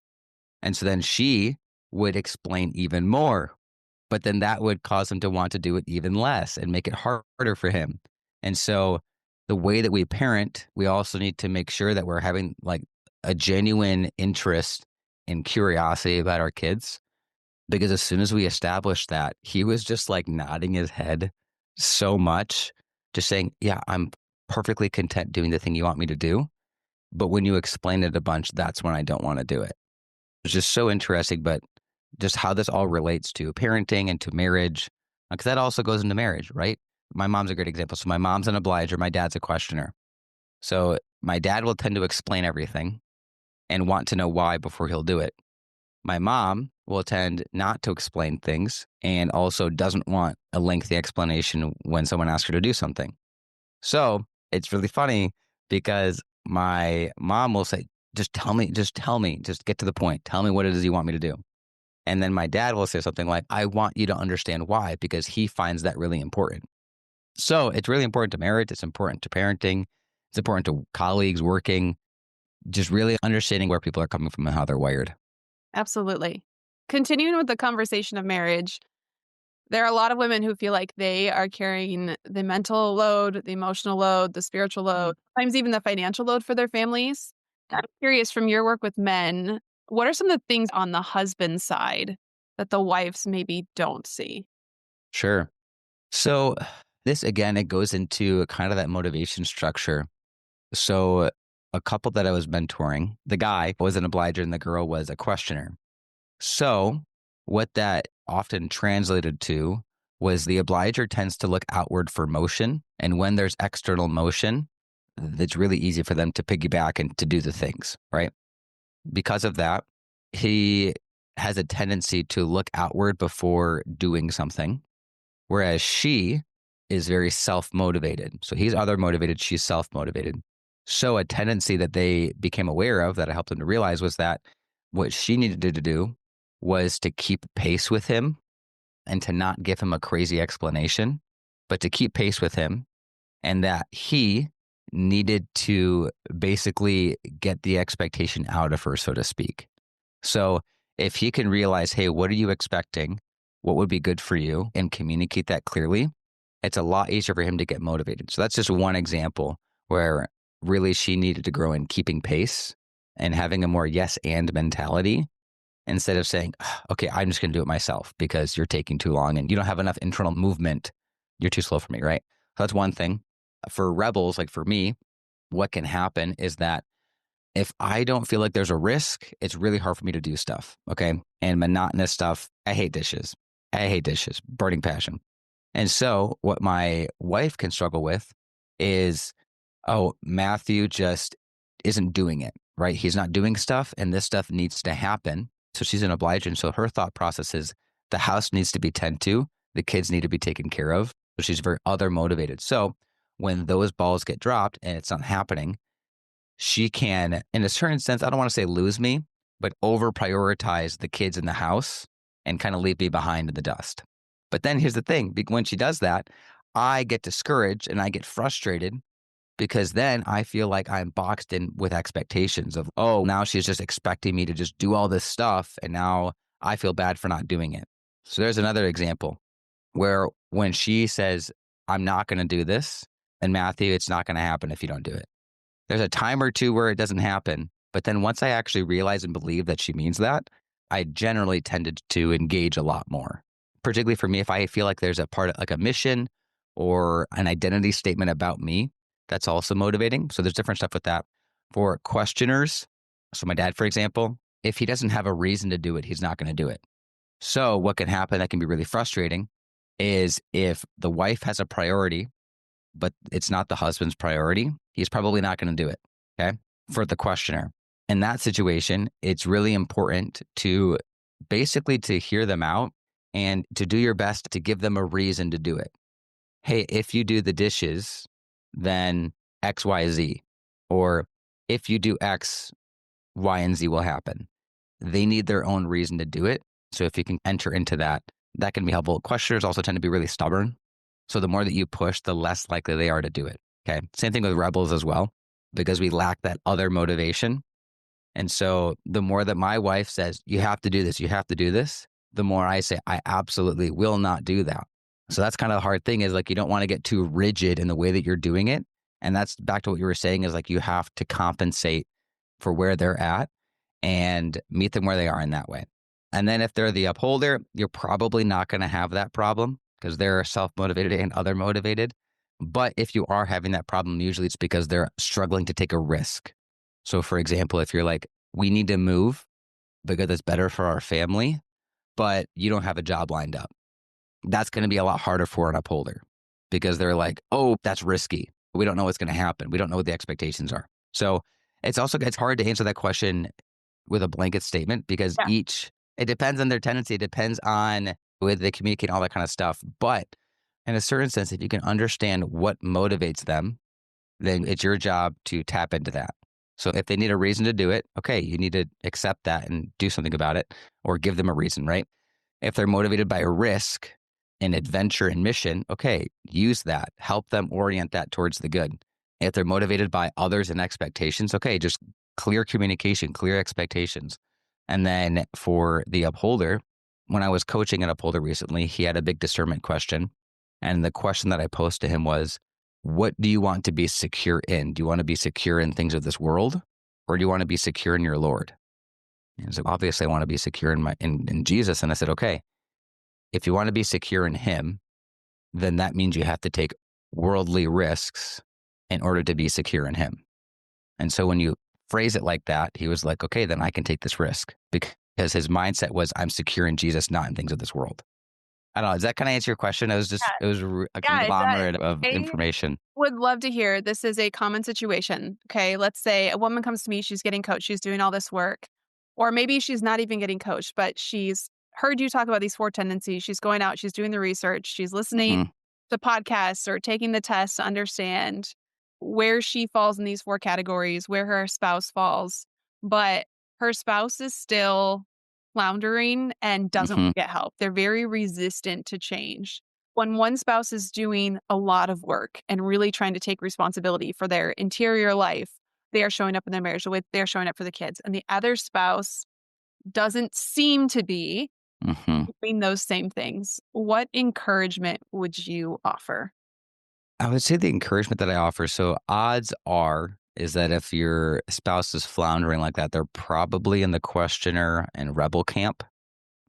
[SPEAKER 2] And so then she would explain even more, but then that would cause him to want to do it even less and make it harder for him. And so the way that we parent, we also need to make sure that we're having like a genuine interest and curiosity about our kids. Because as soon as we established that, he was just like nodding his head so much, just saying, yeah, I'm perfectly content doing the thing you want me to do. But when you explain it a bunch, that's when I don't want to do it. It's just so interesting, but just how this all relates to parenting and to marriage, because that also goes into marriage, right? My mom's a great example. So my mom's an obliger, my dad's a questioner. So my dad will tend to explain everything and want to know why before he'll do it. My mom will tend not to explain things and also doesn't want a lengthy explanation when someone asks her to do something. So it's really funny because my mom will say, just tell me, just get to the point. Tell me what it is you want me to do. And then my dad will say something like, I want you to understand why, because he finds that really important. So it's really important to marriage. It's important to parenting. It's important to colleagues working, just really understanding where people are coming from and how they're wired.
[SPEAKER 1] Absolutely. Continuing with the conversation of marriage, there are a lot of women who feel like they are carrying the mental load, the emotional load, the spiritual load, sometimes even the financial load for their families. I'm curious from your work with men, what are some of the things on the husband side that the wives maybe don't see?
[SPEAKER 2] Sure. So this again, it goes into kind of that motivation structure. So a couple that I was mentoring, the guy was an obliger and the girl was a questioner. So what that often translated to was the obliger tends to look outward for motion. And when there's external motion, it's really easy for them to piggyback and to do the things, right? Because of that, he has a tendency to look outward before doing something, whereas she is very self motivated. So he's other motivated, she's self motivated. So a tendency that they became aware of that I helped them to realize was that what she needed to do was to keep pace with him and to not give him a crazy explanation, but to keep pace with him, and that he needed to basically get the expectation out of her, so to speak. So if he can realize, hey, what are you expecting? What would be good for you? And communicate that clearly, it's a lot easier for him to get motivated. So that's just one example where really she needed to grow in keeping pace and having a more yes and mentality instead of saying, okay, I'm just going to do it myself because you're taking too long and you don't have enough internal movement. You're too slow for me, right? So that's one thing. For rebels, like for me, what can happen is that if I don't feel like there's a risk, it's really hard for me to do stuff. Okay. And monotonous stuff. I hate dishes. Burning passion. And so what my wife can struggle with is, oh, Matthew just isn't doing it, right? He's not doing stuff and this stuff needs to happen. So she's an obliger. And so her thought process is the house needs to be tended to, the kids need to be taken care of. So she's very other motivated. So when those balls get dropped and it's not happening, she can, in a certain sense, I don't want to say lose me, but over prioritize the kids in the house and kind of leave me behind in the dust. But then here's the thing, when she does that, I get discouraged and I get frustrated because then I feel like I'm boxed in with expectations of, oh, now she's just expecting me to just do all this stuff. And now I feel bad for not doing it. So there's another example where when she says, I'm not going to do this, and Matthew, it's not going to happen if you don't do it. There's a time or two where it doesn't happen. But then once I actually realize and believe that she means that, I generally tended to engage a lot more. Particularly for me, if I feel like there's a part of like a mission or an identity statement about me, that's also motivating. So there's different stuff with that. For questioners, so my dad, for example, if he doesn't have a reason to do it, he's not going to do it. So what can happen that can be really frustrating is if the wife has a priority but it's not the husband's priority, he's probably not going to do it. Okay. For the questioner. In that situation, it's really important to basically to hear them out and to do your best to give them a reason to do it. Hey, if you do the dishes, then X, Y, Z. Or if you do X, Y, and Z will happen. they need their own reason to do it. So if you can enter into that, that can be helpful. Questioners also tend to be really stubborn. So the more that you push, the less likely they are to do it. Okay. Same thing with rebels as well, because we lack that other motivation. And so the more that my wife says, you have to do this, you have to do this, the more I say, I absolutely will not do that. So that's kind of the hard thing is like, you don't want to get too rigid in the way that you're doing it. And that's back to what you were saying is like, you have to compensate for where they're at and meet them where they are in that way. And then if they're the upholder, you're probably not going to have that problem because they're self-motivated and other motivated. But if you are having that problem, usually it's because they're struggling to take a risk. So for example, if you're like, we need to move because it's better for our family, but you don't have a job lined up, that's going to be a lot harder for an upholder because they're like, oh, that's risky. We don't know what's going to happen. We don't know what the expectations are. So it's hard to answer that question with a blanket statement because
[SPEAKER 1] Yeah.
[SPEAKER 2] it depends on their tendency. It depends on the way they communicate, all that kind of stuff. But in a certain sense, if you can understand what motivates them, then it's your job to tap into that. So if they need a reason to do it, okay, you need to accept that and do something about it or give them a reason, right? If they're motivated by a risk and adventure and mission, okay, use that. Help them orient that towards the good. If they're motivated by others and expectations, okay, just clear communication, clear expectations. And then for the upholder, when I was coaching an upholder recently, he had a big discernment question. And the question that I posed to him was, what do you want to be secure in? Do you want to be secure in things of this world? Or do you want to be secure in your Lord? And so obviously I want to be secure in Jesus. And I said, okay, if you want to be secure in him, then that means you have to take worldly risks in order to be secure in him. And so when you phrase it like that, he was like, okay, then I can take this risk because his mindset was, I'm secure in Jesus, not in things of this world. I don't know. Does that kind of answer your question? It was a
[SPEAKER 1] Yeah, it does.
[SPEAKER 2] conglomerate of
[SPEAKER 1] I
[SPEAKER 2] information.
[SPEAKER 1] would love to hear this is a common situation. Okay. Let's say a woman comes to me, she's getting coached, she's doing all this work. Or maybe she's not even getting coached, but she's heard you talk about these four tendencies. She's going out, she's doing the research, she's listening
[SPEAKER 2] Hmm.
[SPEAKER 1] to podcasts or taking the tests to understand where she falls in these four categories, where her spouse falls. But her spouse is still floundering and doesn't
[SPEAKER 2] Hmm.
[SPEAKER 1] get help. They're very resistant to change. When one spouse is doing a lot of work and really trying to take responsibility for their interior life, they are showing up in their marriage the way they're showing up for the kids. And the other spouse doesn't seem to be
[SPEAKER 2] Hmm.
[SPEAKER 1] doing those same things. What encouragement would you offer?
[SPEAKER 2] I would say the encouragement that I offer. So odds are is that if your spouse is floundering like that, they're probably in the questioner and rebel camp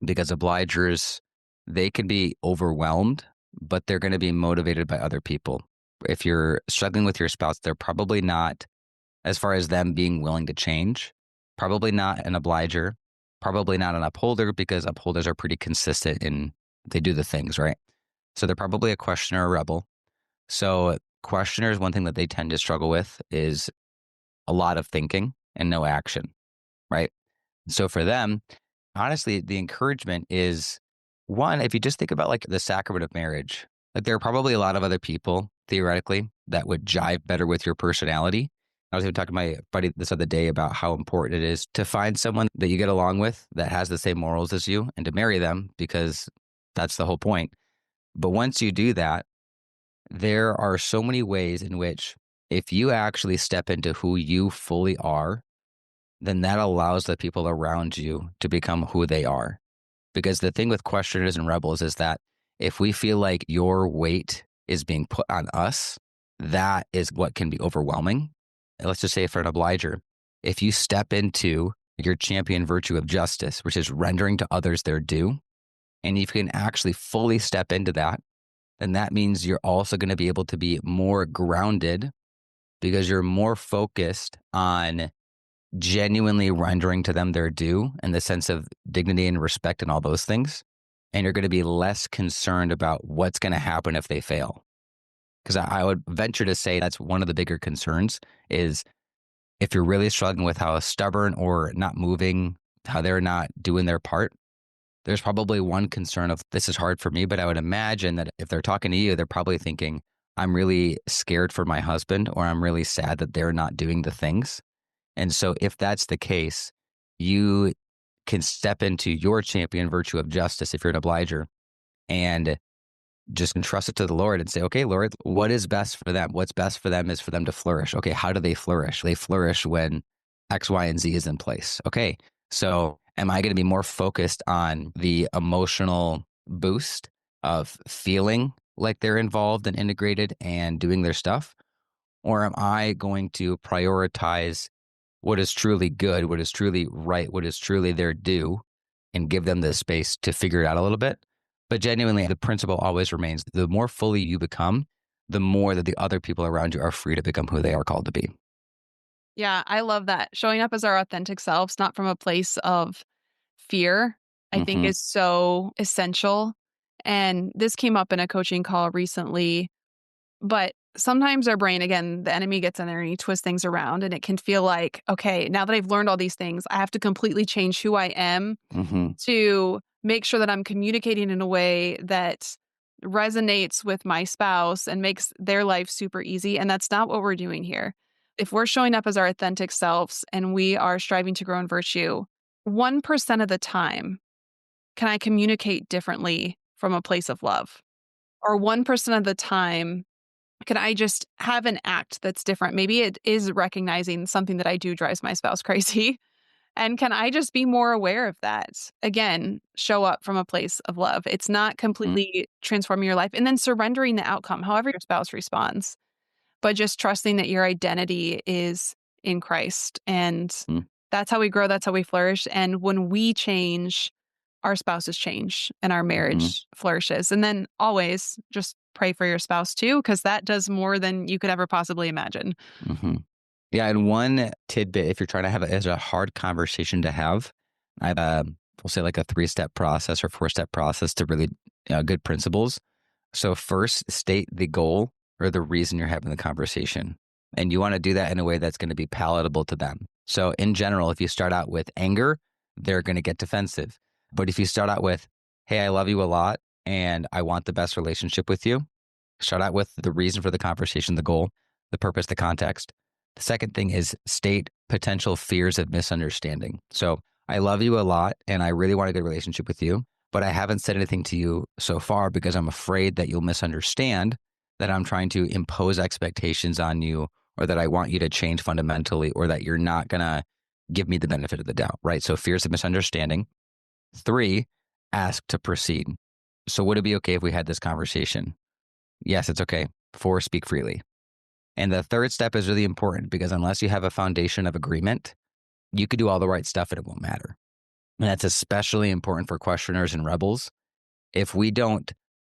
[SPEAKER 2] because obligers, they can be overwhelmed, but they're going to be motivated by other people. If you're struggling with your spouse, they're probably not, as far as them being willing to change, probably not an obliger, probably not an upholder because upholders are pretty consistent in they do the things, right? So they're probably a questioner or rebel. So questioners, one thing that they tend to struggle with is a lot of thinking and no action, right? So for them, honestly, the encouragement is one, if you just think about like the sacrament of marriage, like there are probably a lot of other people theoretically that would jive better with your personality. I was even talking to my buddy this other day about how important it is to find someone that you get along with that has the same morals as you and to marry them because that's the whole point. But once you do that, there are so many ways in which if you actually step into who you fully are, then that allows the people around you to become who they are. Because the thing with questioners and rebels is that if we feel like your weight is being put on us, that is what can be overwhelming. And let's just say for an obliger, if you step into your champion virtue of justice, which is rendering to others their due, and if you can actually fully step into that, then that means you're also going to be able to be more grounded because you're more focused on genuinely rendering to them their due in the sense of dignity and respect and all those things. And you're going to be less concerned about what's going to happen if they fail. Because I would venture to say that's one of the bigger concerns is if you're really struggling with how stubborn or not moving, how they're not doing their part, there's probably one concern of this is hard for me, but I would imagine that if they're talking to you, they're probably thinking, I'm really scared for my husband, or I'm really sad that they're not doing the things. And so if that's the case, you can step into your champion virtue of justice if you're an obliger and just entrust it to the Lord and say, okay, Lord, what is best for them? What's best for them is for them to flourish. Okay, how do they flourish? They flourish when X, Y, and Z is in place. Okay, so am I going to be more focused on the emotional boost of feeling like they're involved and integrated and doing their stuff? Or am I going to prioritize what is truly good, what is truly right, what is truly their due, and give them the space to figure it out a little bit? But genuinely, the principle always remains the more fully you become, the more that the other people around you are free to become who they are called to be.
[SPEAKER 1] Yeah, I love that. Showing up as our authentic selves, not from a place of fear, I think
[SPEAKER 2] Mm-hmm.
[SPEAKER 1] is so essential. And this came up in a coaching call recently, but sometimes our brain, again, the enemy gets in there and he twists things around and it can feel like, okay, now that I've learned all these things, I have to completely change who I am
[SPEAKER 2] Mm-hmm.
[SPEAKER 1] to make sure that I'm communicating in a way that resonates with my spouse and makes their life super easy. And that's not what we're doing here. If we're showing up as our authentic selves and we are striving to grow in virtue, 1% of the time, can I communicate differently from a place of love? Or 1% of the time, can I just have an act that's different? Maybe it is recognizing something that I do drives my spouse crazy. And can I just be more aware of that? Again, show up from a place of love. It's not completely transforming your life and then surrendering the outcome, however your spouse responds, but just trusting that your identity is in Christ. And
[SPEAKER 2] Mm-hmm.
[SPEAKER 1] that's how we grow, that's how we flourish. And when we change, our spouses change and our
[SPEAKER 2] Mm-hmm.
[SPEAKER 1] marriage flourishes. And then always just pray for your spouse too, because that does more than you could ever possibly imagine.
[SPEAKER 2] Mm-hmm. Yeah, and one tidbit, if you're trying to have it as a hard conversation to have, I've we'll say like a 3-step process or 4-step process to really good principles. So first, state the goal or the reason you're having the conversation, and you want to do that in a way that's going to be palatable to them. So in general, if you start out with anger, they're going to get defensive. But if you start out with, "Hey, I love you a lot, and I want the best relationship with you," start out with the reason for the conversation, the goal, the purpose, the context. The second thing is state potential fears of misunderstanding. So I love you a lot and I really want a good relationship with you, but I haven't said anything to you so far because I'm afraid that you'll misunderstand that I'm trying to impose expectations on you or that I want you to change fundamentally or that you're not going to give me the benefit of the doubt, right? So fears of misunderstanding. 3, ask to proceed. So would it be okay if we had this conversation? Yes, it's okay. 4, speak freely. And the third step is really important because unless you have a foundation of agreement, you could do all the right stuff and it won't matter. And that's especially important for questioners and rebels. If we don't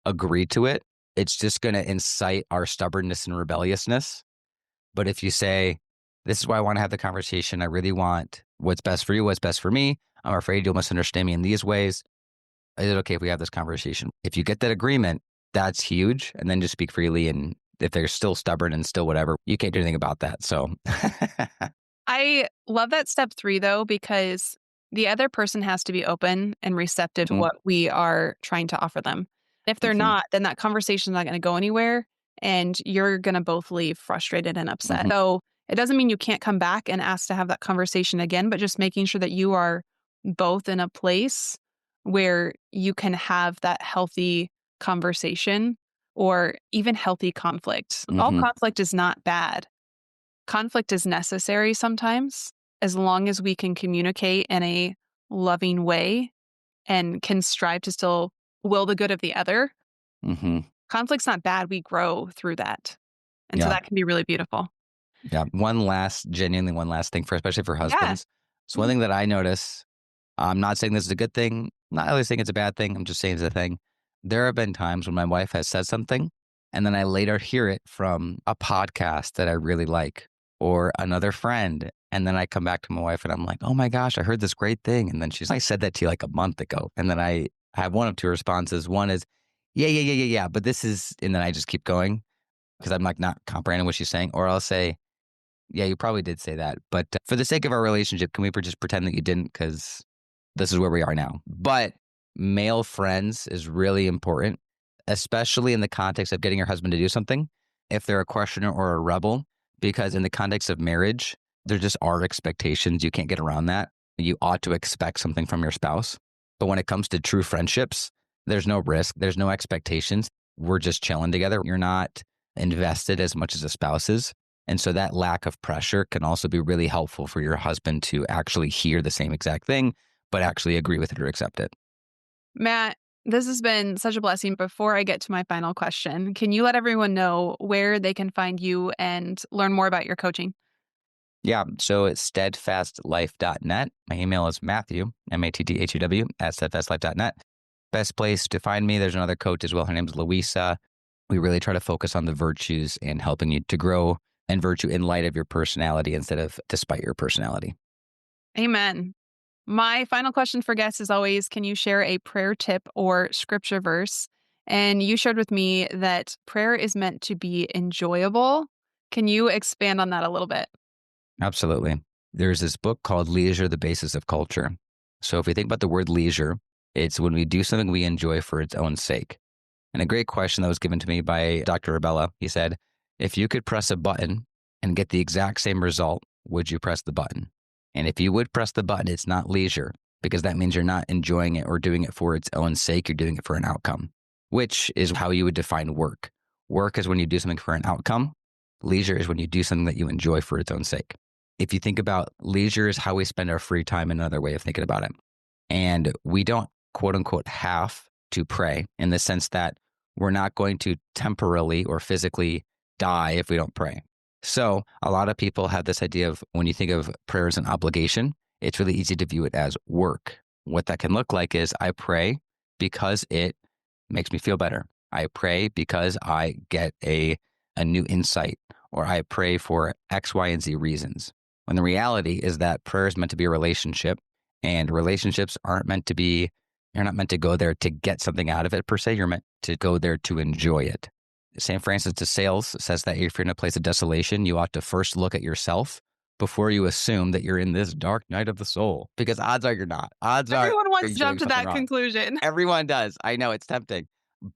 [SPEAKER 2] agree to it, it's just going to incite our stubbornness and rebelliousness. But if you say, this is why I want to have the conversation, I really want what's best for you, what's best for me. I'm afraid you'll misunderstand me in these ways. Is it okay if we have this conversation? If you get that agreement, that's huge. And then just speak freely. And if they're still stubborn and still whatever, you can't do anything about that. So,
[SPEAKER 1] I love that step 3 though, because the other person has to be open and receptive to
[SPEAKER 2] Mhm,
[SPEAKER 1] what we are trying to offer them. If they're
[SPEAKER 2] mhm,
[SPEAKER 1] not, then that conversation is not going to go anywhere and you're going to both leave frustrated and upset.
[SPEAKER 2] mhm,
[SPEAKER 1] So it doesn't mean you can't come back and ask to have that conversation again, but just making sure that you are both in a place where you can have that healthy conversation or even healthy conflict. All
[SPEAKER 2] mhm,
[SPEAKER 1] conflict is not bad. Conflict is necessary sometimes, as long as we can communicate in a loving way and can strive to still will the good of the other.
[SPEAKER 2] mhm.
[SPEAKER 1] Conflict's not bad, we grow through that, and so
[SPEAKER 2] Yeah,
[SPEAKER 1] that can be really beautiful.
[SPEAKER 2] yeah. Genuinely one last thing for especially for
[SPEAKER 1] Yeah.
[SPEAKER 2] husbands. So one
[SPEAKER 1] Mhm.
[SPEAKER 2] thing that I notice, I'm not saying this is a good thing, not really saying it's a bad thing, I'm just saying it's a thing. There have been times when my wife has said something, and then I later hear it from a podcast that I really like or another friend. And then I come back to my wife and I'm like, oh my gosh, I heard this great thing. And then she's like, I said that to you like a month ago. And then I have one of two responses. One is, yeah. But this is, and then I just keep going because I'm like not comprehending what she's saying. Or I'll say, yeah, you probably did say that. But for the sake of our relationship, can we just pretend that you didn't? Because this is where we are now. But male friends is really important, especially in the context of getting your husband to do something. If they're a questioner or a rebel, because in the context of marriage, there just are expectations. You can't get around that. you ought to expect something from your spouse. But when it comes to true friendships, there's no risk, there's no expectations. We're just chilling together. You're not invested as much as a spouse is. And so that lack of pressure can also be really helpful for your husband to actually hear the same exact thing, but actually agree with it or accept it.
[SPEAKER 1] Matt, this has been such a blessing. Before I get to my final question, can you let everyone know where they can find you and learn more about your coaching?
[SPEAKER 2] Yeah. So it's steadfastlife.net. My email is Matthew, Matthew, at steadfastlife.net. Best place to find me. There's another coach as well. Her name's Louisa. We really try to focus on the virtues and helping you to grow in virtue in light of your personality instead of despite your personality.
[SPEAKER 1] Amen. My final question for guests is always, can you share a prayer tip or scripture verse? And you shared with me that prayer is meant to be enjoyable. Can you expand on that a little bit?
[SPEAKER 2] Absolutely. There's this book called Leisure, the Basis of Culture. So if we think about the word leisure, it's when we do something we enjoy for its own sake. And a great question that was given to me by Dr. Abella, he said, if you could press a button and get the exact same result, would you press the button? And if you would press the button, it's not leisure, because that means you're not enjoying it or doing it for its own sake. You're doing it for an outcome, which is how you would define work. Work is when you do something for an outcome. Leisure is when you do something that you enjoy for its own sake. If you think about leisure is how we spend our free time, another way of thinking about it. And we don't, quote unquote, have to pray in the sense that we're not going to temporarily or physically die if we don't pray. So a lot of people have this idea of when you think of prayer as an obligation, it's really easy to view it as work. What that can look like is I pray because it makes me feel better. I pray because I get a new insight, or I pray for X, Y, and Z reasons. When the reality is that prayer is meant to be a relationship, and relationships aren't meant to be, you're not meant to go there to get something out of it per se. You're meant to go there to enjoy it. St. Francis de Sales says that if you're in a place of desolation, you ought to first look at yourself before you assume that you're in this dark night of the soul. Because odds are you're not. Odds are
[SPEAKER 1] Everyone wants
[SPEAKER 2] you're
[SPEAKER 1] to
[SPEAKER 2] doing
[SPEAKER 1] jump to
[SPEAKER 2] something
[SPEAKER 1] that
[SPEAKER 2] wrong.
[SPEAKER 1] conclusion.
[SPEAKER 2] Everyone does. I know it's tempting.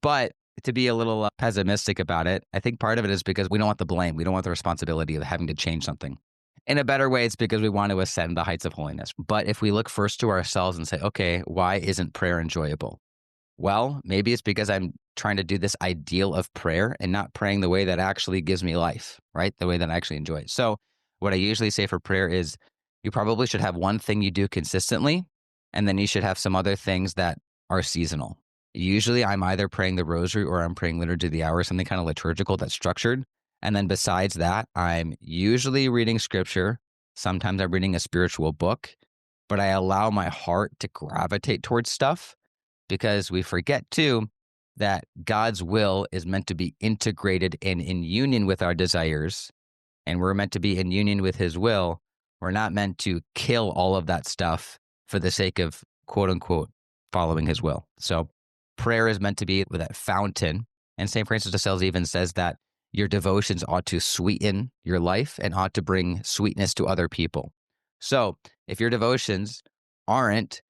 [SPEAKER 2] But to be a little pessimistic about it, I think part of it is because we don't want the blame. We don't want the responsibility of having to change something. In a better way, it's because we want to ascend the heights of holiness. But if we look first to ourselves and say, okay, why isn't prayer enjoyable? Well, maybe it's because I'm trying to do this ideal of prayer and not praying the way that actually gives me life, right? The way that I actually enjoy it. So what I usually say for prayer is you probably should have one thing you do consistently, and then you should have some other things that are seasonal. Usually I'm either praying the rosary or I'm praying liturgy of the hour, something kind of liturgical that's structured. And then besides that, I'm usually reading scripture. Sometimes I'm reading a spiritual book, but I allow my heart to gravitate towards stuff because we forget too that God's will is meant to be integrated and in union with our desires. And we're meant to be in union with his will. We're not meant to kill all of that stuff for the sake of quote unquote following his will. So prayer is meant to be with that fountain. And St. Francis de Sales even says that your devotions ought to sweeten your life and ought to bring sweetness to other people. So if your devotions aren't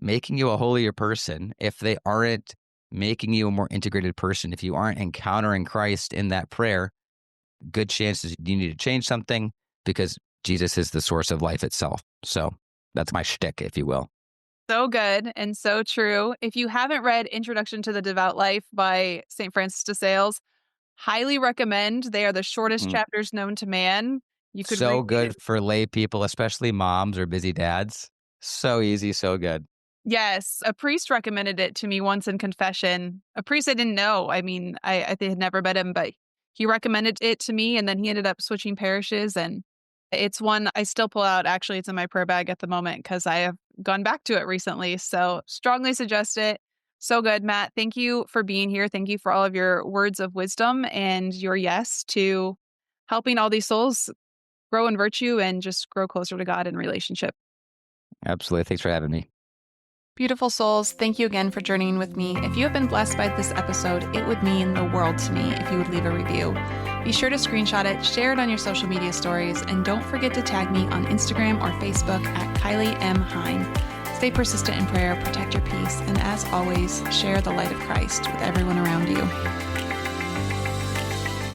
[SPEAKER 2] making you a holier person, if they aren't making you a more integrated person, if you aren't encountering Christ in that prayer, good chances you need to change something because Jesus is the source of life itself. So that's my shtick, if you will.
[SPEAKER 1] So good and so true. If you haven't read Introduction to the Devout Life by St. Francis de Sales, highly recommend. They are the shortest
[SPEAKER 2] Mm.
[SPEAKER 1] chapters known to man. You could
[SPEAKER 2] So
[SPEAKER 1] read
[SPEAKER 2] good
[SPEAKER 1] it.
[SPEAKER 2] for lay people, especially moms or busy dads. So easy, so good.
[SPEAKER 1] Yes, a priest recommended it to me once in confession. A priest I didn't know. I mean, I had never met him, but he recommended it to me, and then he ended up switching parishes. And it's one I still pull out. Actually, it's in my prayer bag at the moment because I have gone back to it recently. So strongly suggest it. So good, Matt. Thank you for being here. Thank you for all of your words of wisdom and your yes to helping all these souls grow in virtue and just grow closer to God in relationship.
[SPEAKER 2] Absolutely. Thanks for having me.
[SPEAKER 1] Beautiful souls, thank you again for journeying with me. If you have been blessed by this episode, it would mean the world to me if you would leave a review. Be sure to screenshot it, share it on your social media stories, and don't forget to tag me on Instagram or Facebook at Kylie M. Hine. Stay persistent in prayer, protect your peace, and as always, share the light of Christ with everyone around you.